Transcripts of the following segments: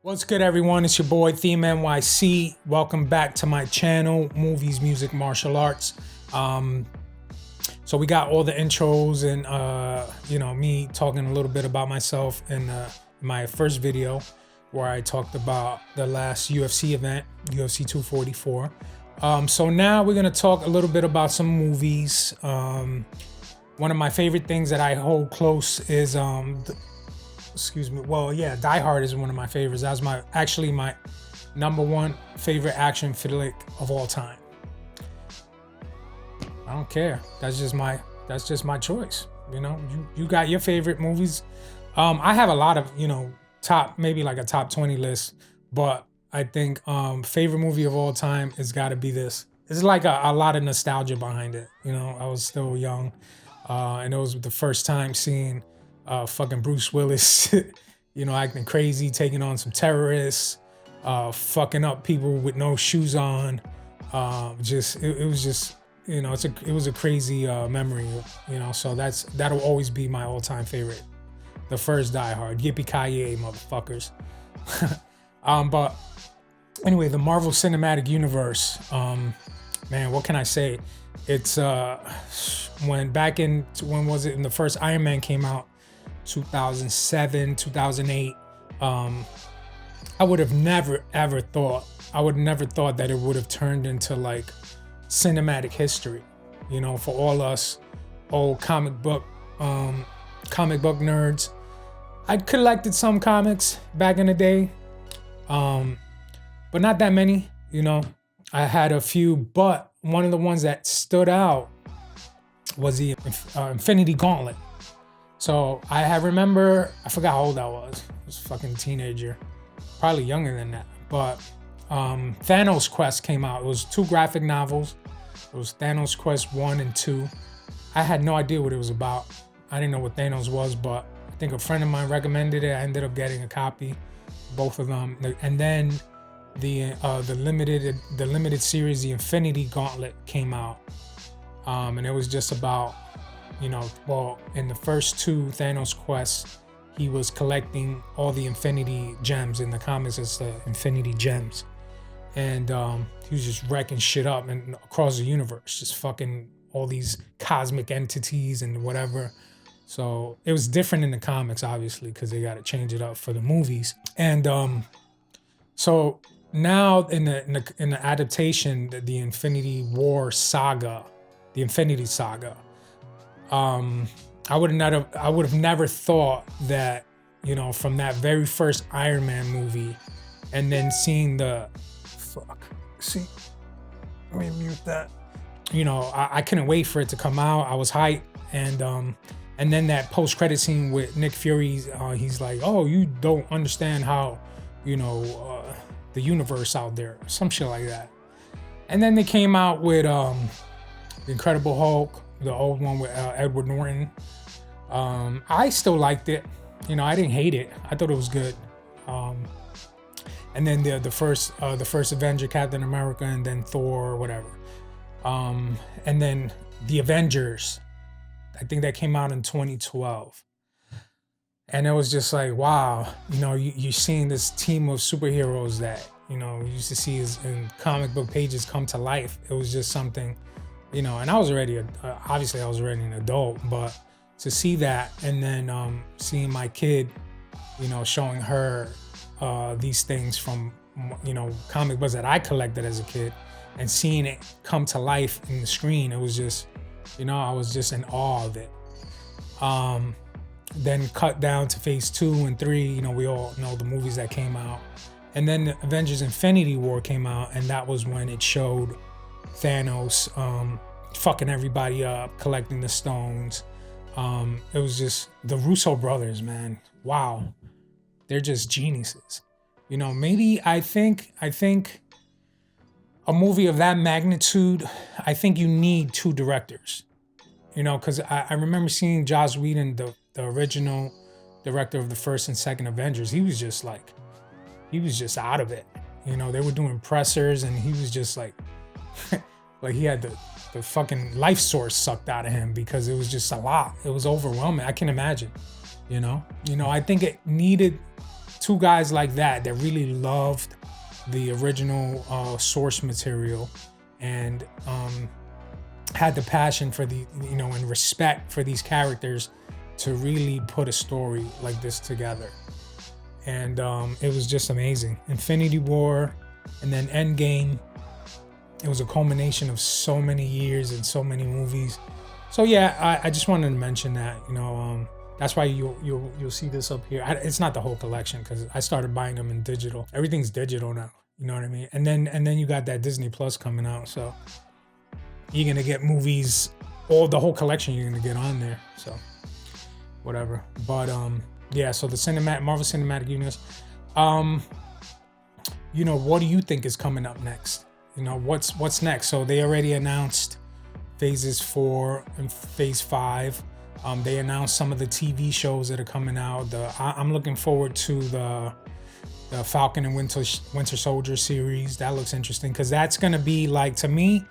What's good, everyone? It's your boy Theme NYC. Welcome back to my channel, Movies, Music, Martial Arts. So we got all the intros and me talking a little bit about myself in my first video where I talked about the last UFC event, UFC 244. So now we're gonna talk a little bit about some movies. One of my favorite things that I hold close is Die Hard is one of my favorites. That's my number one favorite action flick of all time. I don't care. That's just my choice. You know, you got your favorite movies. I have a lot of, maybe like a top 20 list, but I think favorite movie of all time has got to be this. It's like a lot of nostalgia behind it. You know, I was still young, and it was the first time seeing fucking Bruce Willis, acting crazy, taking on some terrorists, fucking up people with no shoes on. It was a crazy memory, so that'll always be my all-time favorite. The first Die Hard, yippee-ki-yay, motherfuckers. But anyway, the Marvel Cinematic Universe, man, what can I say? It's when was it in the first Iron Man came out, 2007, 2008. I would have never thought that it would have turned into like cinematic history, for all us old comic book nerds. I'd collected some comics back in the day, but not that many, I had a few, but one of the ones that stood out was the Infinity Gauntlet. So I forgot how old I was. I was a fucking teenager, probably younger than that. But Thanos Quest came out. It was 2 graphic novels. It was Thanos Quest 1 and 2. I had no idea what it was about. I didn't know what Thanos was, but I think a friend of mine recommended it. I ended up getting a copy, both of them. And then the limited series, the Infinity Gauntlet, came out, and it was just about, in the first 2 Thanos quests, he was collecting all the Infinity Gems. In the comics, it's the Infinity Gems. And he was just wrecking shit up and across the universe, just fucking all these cosmic entities and whatever. So it was different in the comics, obviously, because they got to change it up for the movies. And so now in the adaptation, the Infinity War Saga, the Infinity Saga, I would have never thought that, from that very first Iron Man movie, and then seeing let me mute that. I couldn't wait for it to come out. I was hyped, and then that post-credit scene with Nick Fury, he's like, "Oh, you don't understand how, the universe out there," some shit like that. And then they came out with the Incredible Hulk, the old one with Edward Norton. I still liked it. I didn't hate it. I thought it was good. And then the first Avenger, Captain America, and then Thor, whatever. And then the Avengers, I think that came out in 2012. And it was just like, wow, you're seeing this team of superheroes that, you used to see in comic book pages come to life. It was just something, and I was already, obviously I was already an adult, but to see that, and then seeing my kid, showing her these things from, comic books that I collected as a kid, and seeing it come to life in the screen, it was just, I was just in awe of it. Then cut down to phase 2 and 3, we all know the movies that came out. And then the Avengers Infinity War came out, and that was when it showed Thanos fucking everybody up, collecting the stones. It was just the Russo brothers, man. Wow. They're just geniuses. Maybe I think a movie of that magnitude, I think you need 2 directors. Because I remember seeing Joss Whedon, the original director of the first and second Avengers. He was just out of it. They were doing pressers, and he was just like, like he had the fucking life source sucked out of him, because it was just a lot. It was overwhelming. I can imagine, I think it needed two guys like that really loved the original source material and had the passion for the, you know, and respect for these characters to really put a story like this together. And it was just amazing. Infinity War and then Endgame. It was a culmination of so many years and so many movies. So yeah, I just wanted to mention that, you know, that's why you'll see this up here. It's not the whole collection because I started buying them in digital. Everything's digital now. You know what I mean? And then you got that Disney Plus coming out. So you're gonna get movies, the whole collection you're gonna get on there. So whatever. But yeah, so the Marvel Cinematic Universe. You know, what do you think is coming up next? You know, what's next? So they already announced phases 4 and phase 5. They announced some of the TV shows that are coming out. I'm looking forward to the Falcon and Winter Soldier series. That looks interesting because that's gonna be like, to me,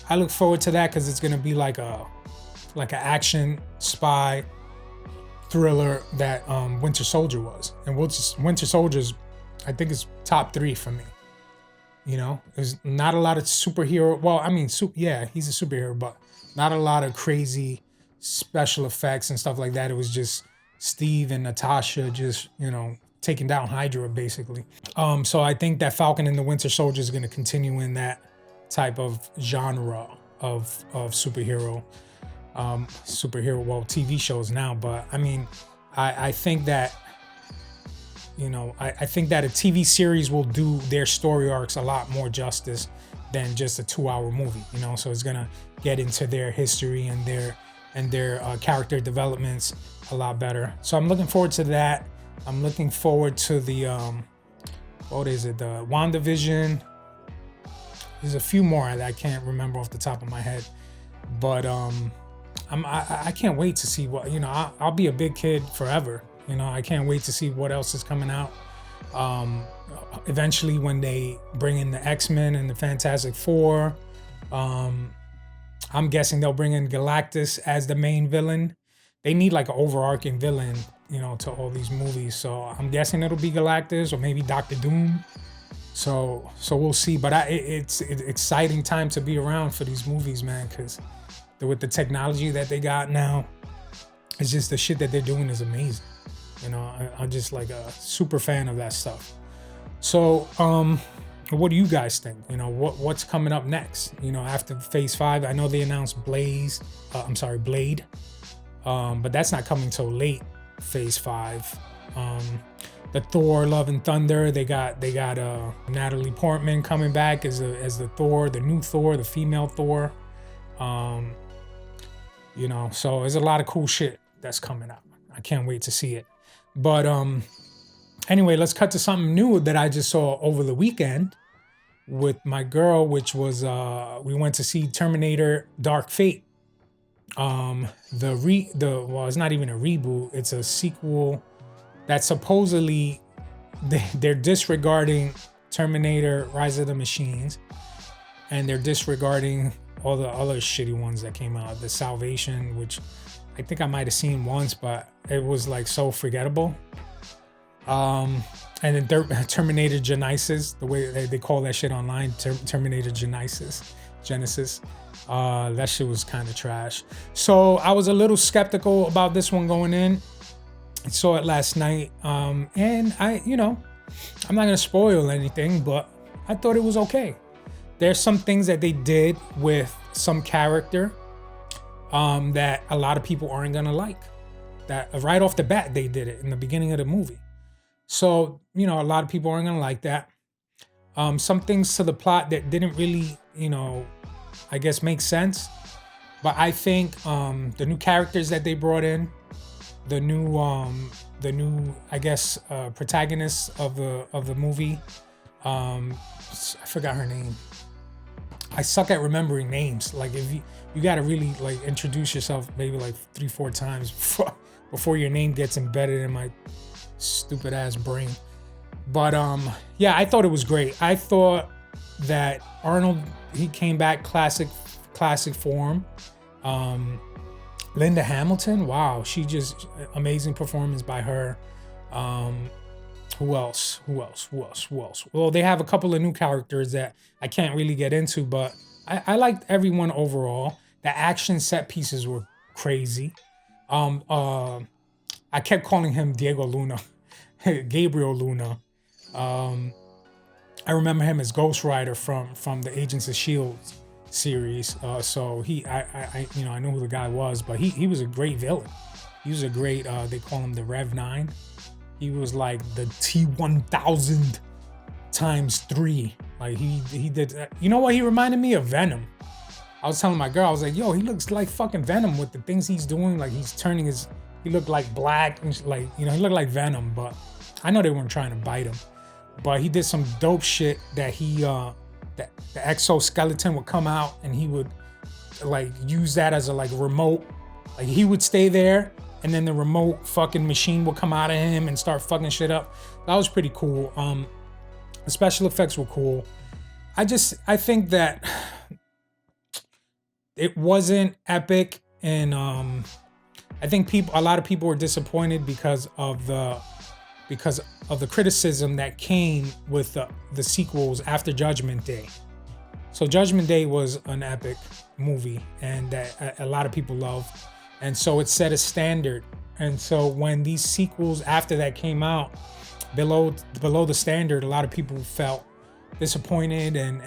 I look forward to that because it's gonna be like an action spy thriller that Winter Soldier was. And Winter Soldier's, I think, is top 3 for me. You know, there's not a lot of superhero. Well, I mean, yeah, he's a superhero, but not a lot of crazy special effects and stuff like that. It was just Steve and Natasha just, you know, taking down Hydra basically. So I think that Falcon and the Winter Soldier is going to continue in that type of genre of superhero, well, TV shows now. But I mean, I think that, you know, I think that a TV series will do their story arcs a lot more justice than just a 2-hour movie, you know. So it's gonna get into their history and their character developments a lot better. So I'm looking forward to that. I'm looking forward to the what is it? The WandaVision. There's a few more that I can't remember off the top of my head, but I can't wait to see what, you know. I'll be a big kid forever. You know, I can't wait to see what else is coming out. Eventually, when they bring in the X-Men and the Fantastic Four, I'm guessing they'll bring in Galactus as the main villain. They need like an overarching villain, you know, to all these movies. So I'm guessing it'll be Galactus or maybe Doctor Doom. So we'll see. But it's an exciting time to be around for these movies, man, because with the technology that they got now, it's just the shit that they're doing is amazing. You know, I'm just like a super fan of that stuff. So, what do you guys think? You know, what's coming up next? You know, after phase 5, I know they announced Blade. But that's not coming till late phase 5. The Thor Love and Thunder, they got Natalie Portman coming back as the Thor, the new Thor, the female Thor. You know, so there's a lot of cool shit that's coming up. I can't wait to see it. But anyway, let's cut to something new that I just saw over the weekend with my girl, which was we went to see Terminator Dark Fate. Well, it's not even a reboot, it's a sequel that supposedly they're disregarding Terminator Rise of the Machines, and they're disregarding all the other shitty ones that came out. The Salvation, which I think I might have seen once, but it was like so forgettable. And then Terminator Genesis, the way they call that shit online, Terminator Genesis. That shit was kind of trash. So I was a little skeptical about this one going in. I saw it last night, and I'm not gonna spoil anything, but I thought it was okay. There's some things that they did with some character that a lot of people aren't gonna like. That right off the bat they did it in the beginning of the movie. So, you know, a lot of people aren't gonna like that. Some things to the plot that didn't really, you know, I guess make sense. But I think the new characters that they brought in, the new I guess protagonist of the movie, I forgot her name. I suck at remembering names. Like, if you gotta really like introduce yourself maybe like 3-4 times before your name gets embedded in my stupid ass brain. But yeah, I thought it was great. I thought that Arnold, he came back classic form. Linda Hamilton, wow, she just amazing performance by her. Who else? Well, they have a couple of new characters that I can't really get into, but I liked everyone overall. The action set pieces were crazy. I kept calling him Diego Luna, Gabriel Luna. I remember him as Ghost Rider from the Agents of S.H.I.E.L.D. series. So I knew who the guy was, but he was a great villain. He was a great, they call him the Rev 9. He was like the T-1000 times 3. Like he did, you know what he reminded me of? Venom. I was telling my girl, I was like, yo, he looks like fucking Venom with the things he's doing. Like he's turning he looked like black, and like, he looked like Venom, but I know they weren't trying to bite him. But he did some dope shit that the exoskeleton would come out and he would like use that as a like remote. Like he would stay there and then the remote fucking machine would come out of him and start fucking shit up. That was pretty cool. The special effects were cool. I think that it wasn't epic, and I think a lot of people were disappointed because of the criticism that came with the sequels after Judgment Day. So Judgment Day was an epic movie and that a lot of people loved. And so it set a standard. And so when these sequels after that came out below the standard, a lot of people felt disappointed, and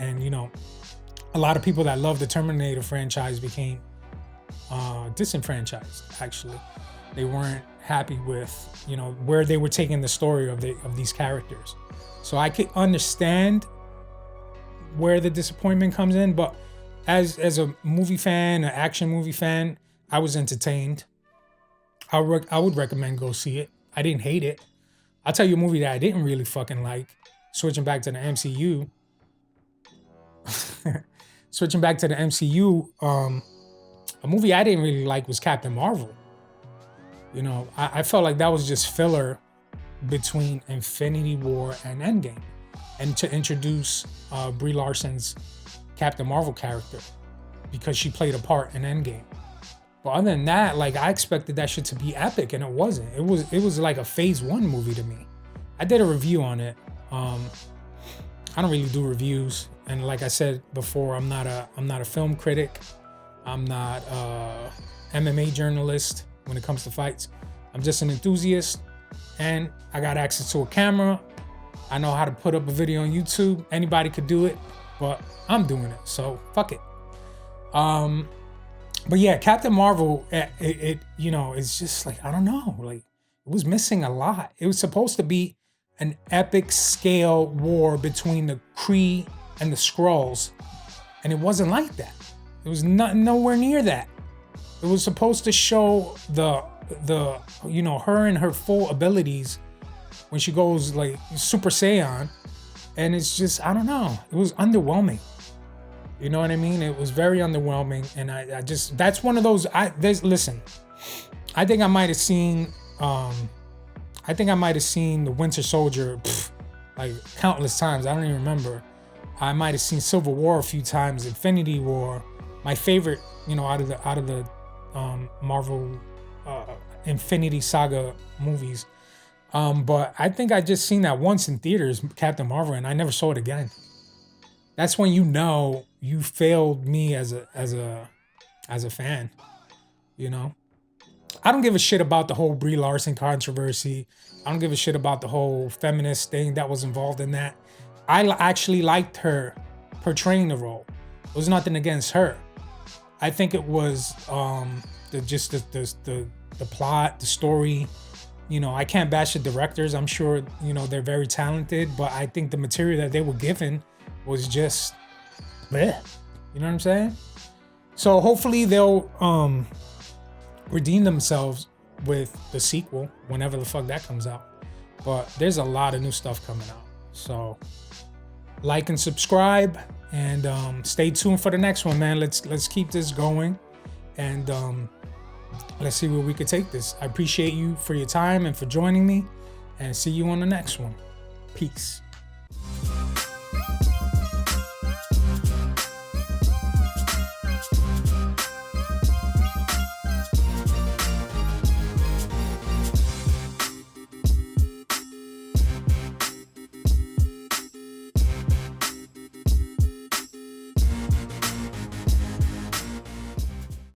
a lot of people that loved the Terminator franchise became disenfranchised, actually. They weren't happy with, where they were taking the story of these characters. So I could understand where the disappointment comes in, but as a movie fan, an action movie fan, I was entertained. I would recommend go see it. I didn't hate it. I'll tell you a movie that I didn't really fucking like. Switching back to the MCU. A movie I didn't really like was Captain Marvel. I felt like that was just filler between Infinity War and Endgame, and to introduce Brie Larson's Captain Marvel character because she played a part in Endgame. But other than that, like, I expected that shit to be epic, and it wasn't. It was like a Phase 1 movie to me. I did a review on it. I don't really do reviews, and like I said before, I'm not a film critic. I'm not a MMA journalist when it comes to fights. I'm just an enthusiast, and I got access to a camera. I know how to put up a video on YouTube. Anybody could do it, but I'm doing it, so fuck it. But yeah, Captain Marvel, it's just like, I don't know, like, it was missing a lot. It was supposed to be an epic scale war between the Kree and the Skrulls, and it wasn't like that. It was nowhere near that. It was supposed to show the her and her full abilities when she goes like Super Saiyan, and it's just, I don't know, it was underwhelming. You know what I mean? It was very underwhelming, and I just, that's one of those. Listen, I think I might have seen the Winter Soldier like countless times. I don't even remember. I might have seen Civil War a few times, Infinity War. My favorite, out of the Marvel Infinity Saga movies. But I think I just seen that once in theaters, Captain Marvel, and I never saw it again. That's when you failed me as a fan. I don't give a shit about the whole Brie Larson controversy. I don't give a shit about the whole feminist thing that was involved in that. I actually liked her portraying the role. It was nothing against her. I think it was the plot, the story. I can't bash the directors. I'm sure they're very talented, but I think the material that they were given was just bleh. You know what I'm saying? So hopefully they'll redeem themselves with the sequel whenever the fuck that comes out. But there's a lot of new stuff coming out. So like and subscribe, and stay tuned for the next one, man. Let's keep this going, and let's see where we could take this. I appreciate you for your time and for joining me, and see you on the next one. Peace.